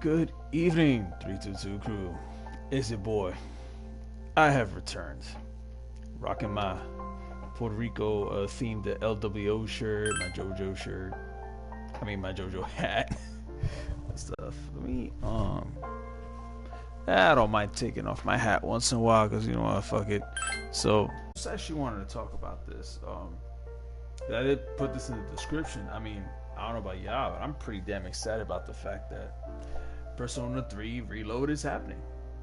Good evening, 322 crew. It's your boy. I have returned. Rocking my Puerto Rico themed LWO shirt, my JoJo shirt. My JoJo hat and stuff. I don't mind taking off my hat once in a while because you know what, fuck it. So, I just actually wanted to talk about this. I did put this in the description. I don't know about y'all, but I'm pretty damn excited about the fact that Persona 3 Reload is happening.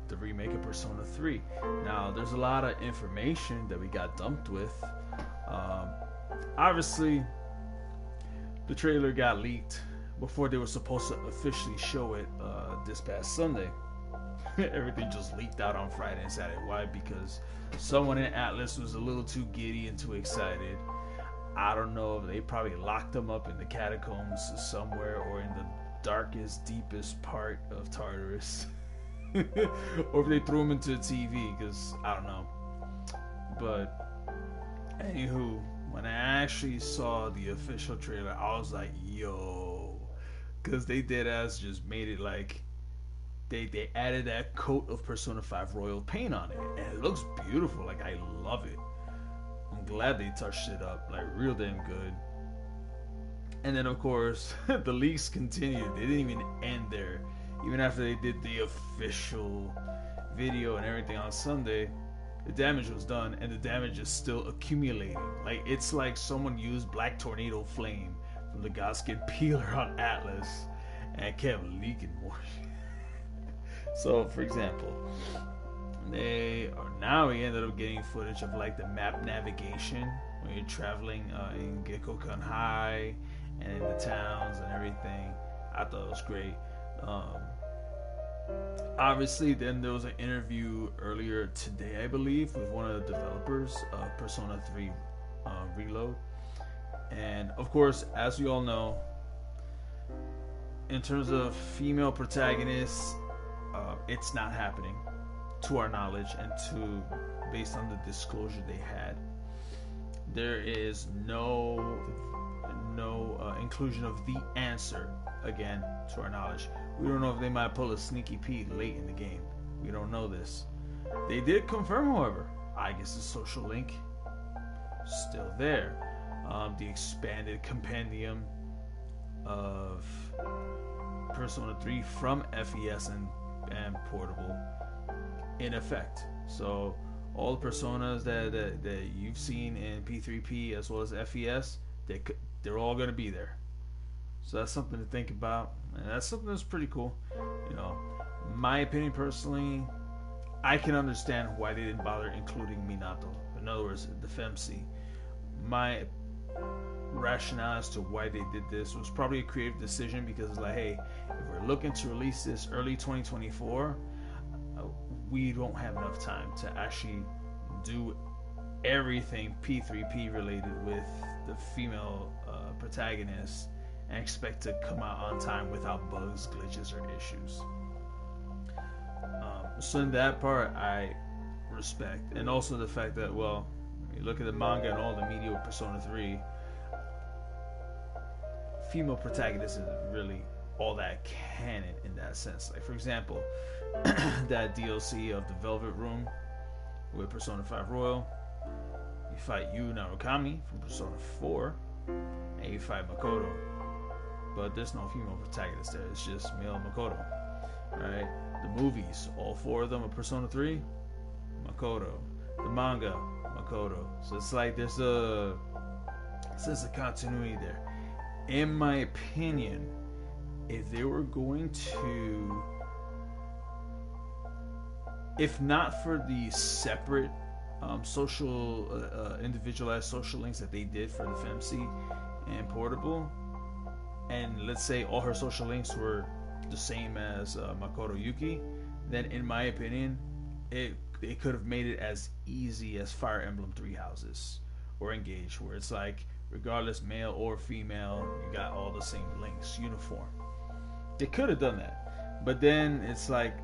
The remake of Persona 3. Now, there's a lot of information that we got dumped with. Obviously, the trailer got leaked before they were supposed to officially show it this past Sunday. Everything just leaked out on Friday and Saturday. Why? Because someone in Atlus was a little too giddy and too excited. I don't know if they probably locked them up in the catacombs somewhere or in the darkest, deepest part of Tartarus. Or if they threw him into a TV, because I don't know. But, anywho, when I actually saw the official trailer, I was like, yo. Because they dead ass just made it like, they added that coat of Persona 5 Royal paint on it. And it looks beautiful. Like, I love it. I'm glad they touched it up, like real damn good. And then of course the leaks continued. They didn't even end there. Even after they did the official video and everything on Sunday, the damage was done and the damage is still accumulating. Like it's like someone used Black Tornado Flame from the Godskin peeler on Atlus and kept leaking more. So for example, we ended up getting footage of like the map navigation when you're traveling in Gekkoukan High and in the towns and everything. I thought it was great. Obviously, then there was an interview earlier today, I believe, with one of the developers of Persona 3 Reload. And of course, as we all know, in terms of female protagonists, it's not happening. To our knowledge and based on the disclosure they had, there is no inclusion of the answer. Again, to our knowledge, we don't know if they might pull a sneaky Pete late in the game. We don't know this. They did confirm, however, I guess the social link still there. The expanded compendium of Persona 3 from FES and Portable in effect. So all the personas that you've seen in P3P as well as FES, they're all going to be there. So that's something to think about, and that's something that's pretty cool. You know, my opinion personally, I can understand why they didn't bother including Minato. In other words, the FemC. My rationale as to why they did this was probably a creative decision because it's like, hey, if we're looking to release this early 2024, we don't have enough time to actually do everything P3P related with the female protagonist and expect to come out on time without bugs, glitches, or issues. So in that part, I respect. And also the fact that, well, you look at the manga and all the media with Persona 3, female protagonist isn't really all that canon in that sense. Like for example, that DLC of the Velvet Room with Persona 5 Royal, you fight Yu Narukami from Persona 4, and you fight Makoto, but there's no female protagonist there. It's just male Makoto. Right? The movies, all four of them are Persona 3, Makoto. The manga, Makoto. So it's like there's a sense of continuity there. In my opinion, if they were going to, if not for the separate individualized social links that they did for the FemC and Portable, and let's say all her social links were the same as Makoto Yuki, then in my opinion, it could have made it as easy as Fire Emblem Three Houses or Engage, where it's like, regardless male or female, you got all the same links, uniform. They could have done that, but then it's like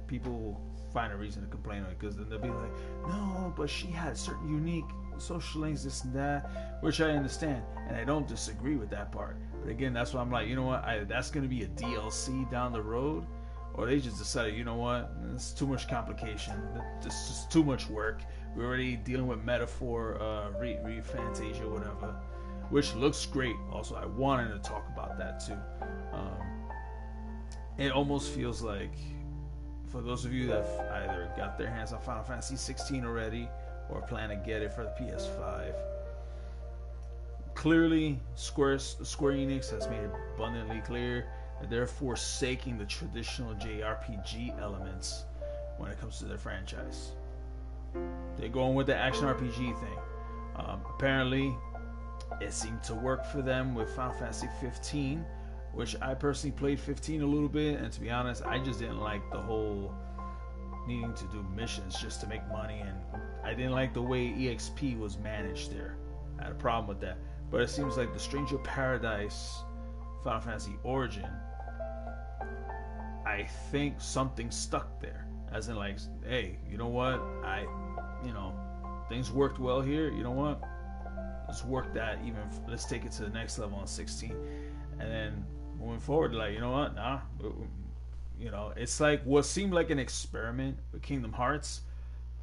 people will find a reason to complain on it because then they'll be like, no, but she had certain unique social links, this and that, which I understand, and I don't disagree with that part. But again, that's why I'm like, you know what, that's going to be a DLC down the road, or they just decided, you know what, it's too much complication, it's just too much work. We're already dealing with Metaphor, Fantasia, whatever, which looks great. Also, I wanted to talk about that too. It almost feels like, for those of you that have either got their hands on Final Fantasy 16 already or plan to get it for the PS5, clearly Square Enix has made it abundantly clear that they're forsaking the traditional JRPG elements when it comes to their franchise. They're going with the action RPG thing. Apparently, it seemed to work for them with Final Fantasy 15, which I personally played 15 a little bit, and to be honest, I just didn't like the whole needing to do missions just to make money, and I didn't like the way EXP was managed there. I had a problem with that. But it seems like the Stranger Paradise Final Fantasy Origin, I think something stuck there. As in, like, hey, you know what? Things worked well here. You know what? Let's work that even. Let's take it to the next level on 16. And then moving forward, like, you know what? Nah. It's like what seemed like an experiment with Kingdom Hearts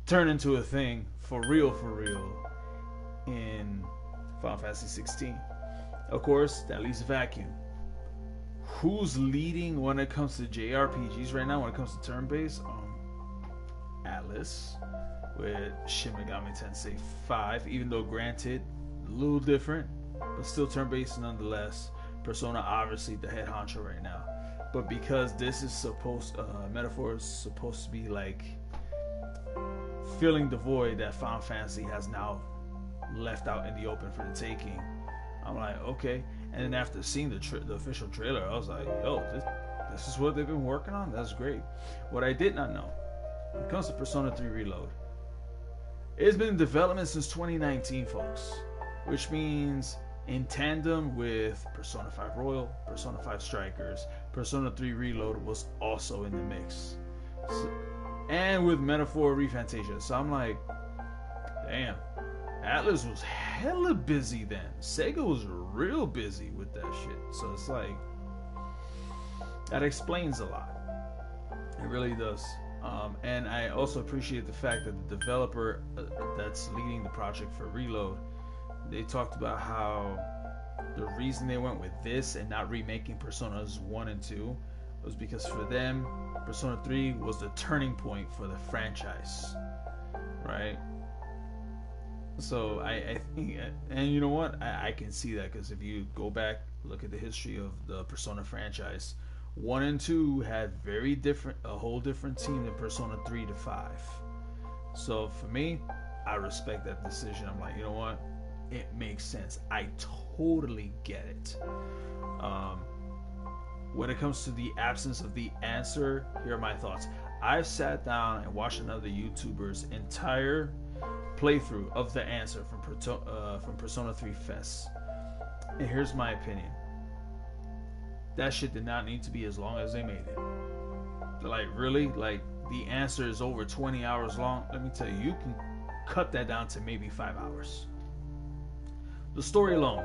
turned into a thing for real in Final Fantasy 16. Of course, that leaves a vacuum. Who's leading when it comes to JRPGs right now, when it comes to turn-based? Atlus with Shin Megami Tensei 5, even though granted, a little different, but still turn-based nonetheless. Persona obviously the head honcho right now. But because this is Metaphor is supposed to be like filling the void that Final Fantasy has now left out in the open for the taking, I'm like, okay. And then after seeing the official trailer, I was like, yo, this is what they've been working on? That's great. What I did not know, when it comes to Persona 3 Reload, it's been in development since 2019, folks. Which means in tandem with Persona 5 Royal, Persona 5 Strikers, Persona 3 Reload was also in the mix. And with Metaphor Fantasia. So I'm like, damn. Atlus was hella busy then. Sega was real busy with that shit. So it's like, that explains a lot. It really does. And I also appreciate the fact that the developer that's leading the project for Reload, they talked about how the reason they went with this and not remaking Personas 1 and 2 was because for them, Persona 3 was the turning point for the franchise. Right? So I think, and you know what, I can see that, because if you go back, look at the history of the Persona franchise, 1 and 2 had a whole different team than Persona 3 to 5. So for me, I respect that decision. I'm like, you know what, it makes sense. I totally get it. When it comes to the absence of the answer, here are my thoughts. I've sat down and watched another YouTuber's entire playthrough of the answer from Persona 3 Fest, and here's my opinion. That shit did not need to be as long as they made it. Like, really? Like, the answer is over 20 hours long. Let me tell you, you can cut that down to maybe 5 hours. The story alone,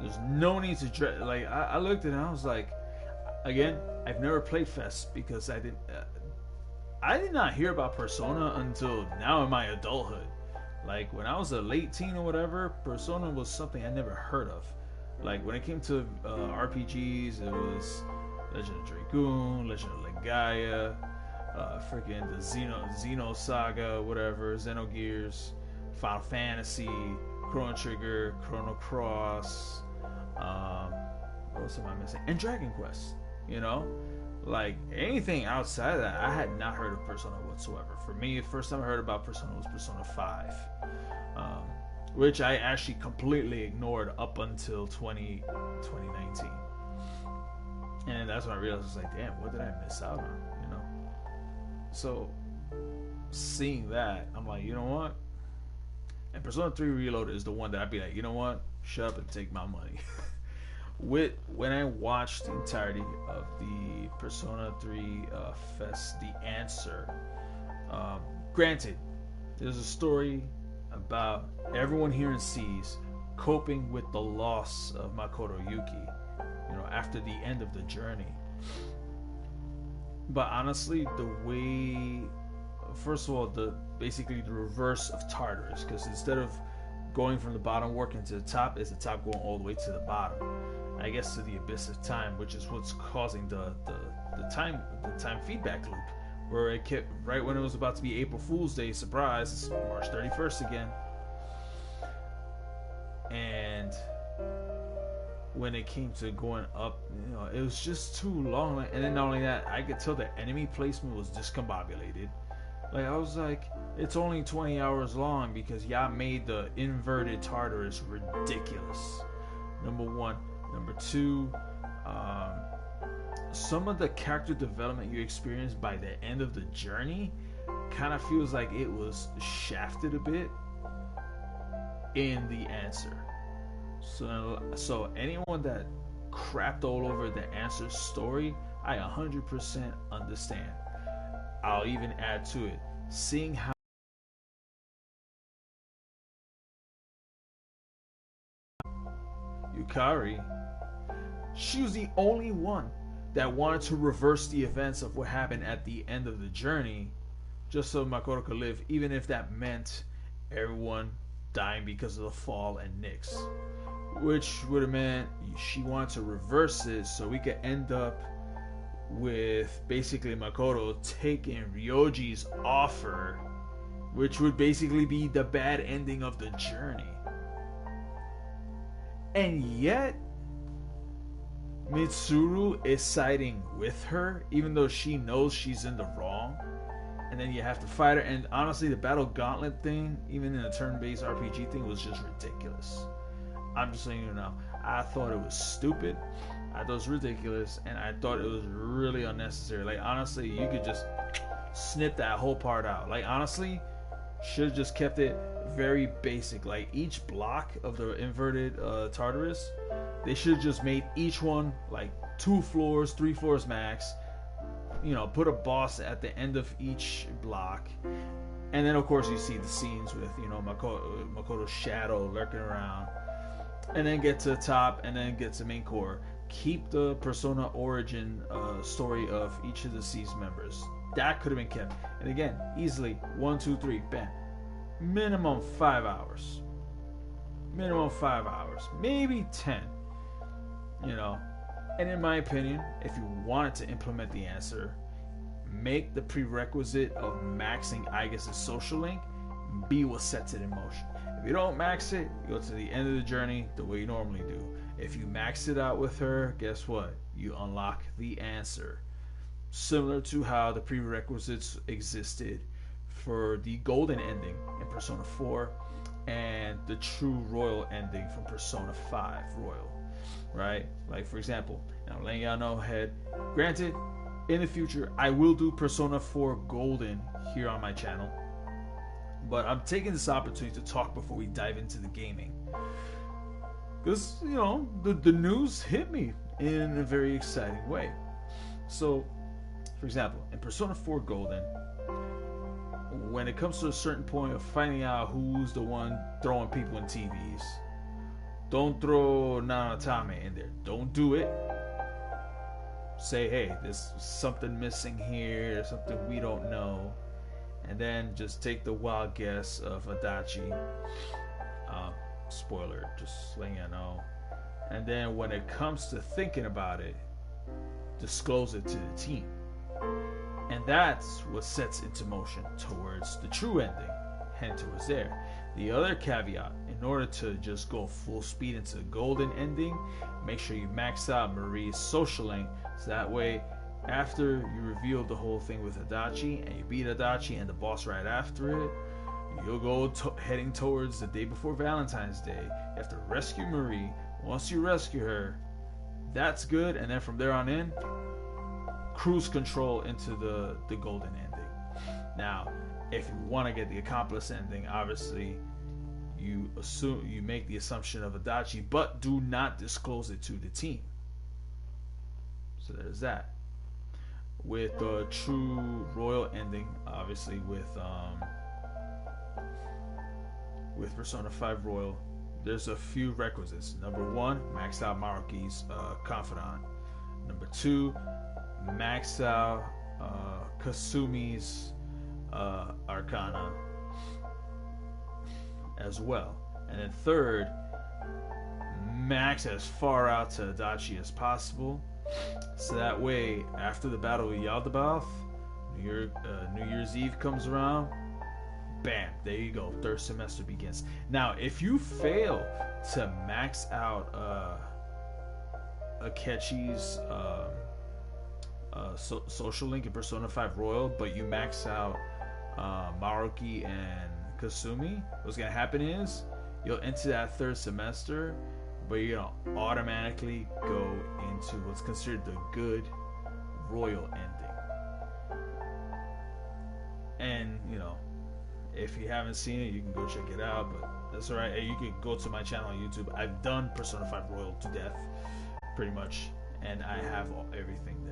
there's no need to like, I looked at it and I was like, again, I've never played Fest because I did not hear about Persona until now in my adulthood. Like, when I was a late teen or whatever, Persona was something I never heard of. Like, when it came to RPGs, it was Legend of Dragoon, Legend of Legaia, freaking the Xeno Saga, whatever, Xenogears, Final Fantasy, Chrono Trigger, Chrono Cross, what else am I missing? And Dragon Quest, you know? Like, anything outside of that, I had not heard of Persona whatsoever. For me, the first time I heard about Persona was Persona 5. Which I actually completely ignored up until 2019. And that's when I realized, I was like, damn, what did I miss out on, you know? So, seeing that, I'm like, you know what? And Persona 3 Reload is the one that I'd be like, you know what? Shut up and take my money. When I watched the entirety of the Persona 3 Fest, The Answer, granted, there's a story about everyone here in Seas coping with the loss of Makoto Yuki after the end of the journey. But honestly, the way, first of all, basically the reverse of Tartarus, because instead of going from the bottom working to the top, is the top going all the way to the bottom. I guess to the abyss of time, which is what's causing the time feedback loop, where it kept right when it was about to be April Fool's Day, surprise, it's March 31st again. And when it came to going up, it was just too long. And then not only that, I could tell the enemy placement was discombobulated. Like, I was like, it's only 20 hours long because y'all made the inverted Tartarus ridiculous. Number one. Number two, some of the character development you experience by the end of the journey kind of feels like it was shafted a bit in the answer. So anyone that crapped all over the answer story, I 100% understand. I'll even add to it, seeing how Yukari, she was the only one that wanted to reverse the events of what happened at the end of the journey, just so Makoto could live, even if that meant everyone dying because of the fall and Nyx. Which would have meant she wanted to reverse it so we could end up with basically Makoto taking Ryoji's offer, which would basically be the bad ending of the journey. And yet, Mitsuru is siding with her, even though she knows she's in the wrong. And then you have to fight her. And honestly, the Battle Gauntlet thing, even in a turn-based RPG thing, was just ridiculous. I'm just saying, I thought it was stupid. I thought it was ridiculous. And I thought it was really unnecessary. Like, honestly, you could just snip that whole part out. Like, honestly, should have just kept it very basic. Like, each block of the inverted Tartarus, they should have just made each one like 2 floors, 3 floors max. Put a boss at the end of each block. And then, of course, you see the scenes with, Makoto's shadow lurking around. And then get to the top, and then get to main core. Keep the Persona origin story of each of the C's members. That could have been kept. And again, easily 1, 2, 3, bam. Minimum 5 hours. Minimum 5 hours. Maybe 10. And in my opinion, if you wanted to implement the answer, make the prerequisite of maxing Aigis' social link be what sets it in motion. If you don't max it, you go to the end of the journey the way you normally do. If you max it out with her, guess what? You unlock the answer. Similar to how the prerequisites existed for the golden ending in Persona 4 and the true royal ending from Persona 5 Royal. Right? Like, for example, I'm letting y'all know ahead. Granted, in the future, I will do Persona 4 Golden here on my channel. But I'm taking this opportunity to talk before we dive into the gaming. Because, the news hit me in a very exciting way. So, for example, in Persona 4 Golden, when it comes to a certain point of finding out who's the one throwing people in TVs, don't throw Nanatame in there. Don't do it. Say, hey, there's something missing here, something we don't know. And then just take the wild guess of Adachi. Spoiler, just letting you know. And then when it comes to thinking about it, disclose it to the team. And that's what sets into motion towards the true ending. Heading towards there. The other caveat, in order to just go full speed into the golden ending, make sure you max out Marie's social link. So that way, after you reveal the whole thing with Adachi and you beat Adachi and the boss right after it, you'll go heading towards the day before Valentine's Day. You have to rescue Marie. Once you rescue her, that's good. And then from there on in, cruise control into the golden ending. Now, if you want to get the accomplice ending, obviously you make the assumption of Adachi, but do not disclose it to the team. So there's that. With the true royal ending, obviously with Persona 5 Royal, there's a few requisites. Number one, max out Maruki's confidant. Number two, max out Kasumi's arcana as well. And then third, max as far out to Adachi as possible, so that way after the battle with Yaldabaoth, New Year's Eve comes around, bam, there you go, third semester begins. Now if you fail to max out Akechi's social link in Persona 5 Royal, but you max out Maruki and Kasumi, what's gonna happen is you'll enter that third semester, but you're gonna automatically go into what's considered the good royal ending. And you know, if you haven't seen it, you can go check it out, but that's alright. Hey, you can go to my channel on YouTube. I've done Persona 5 Royal to death pretty much, and I have everything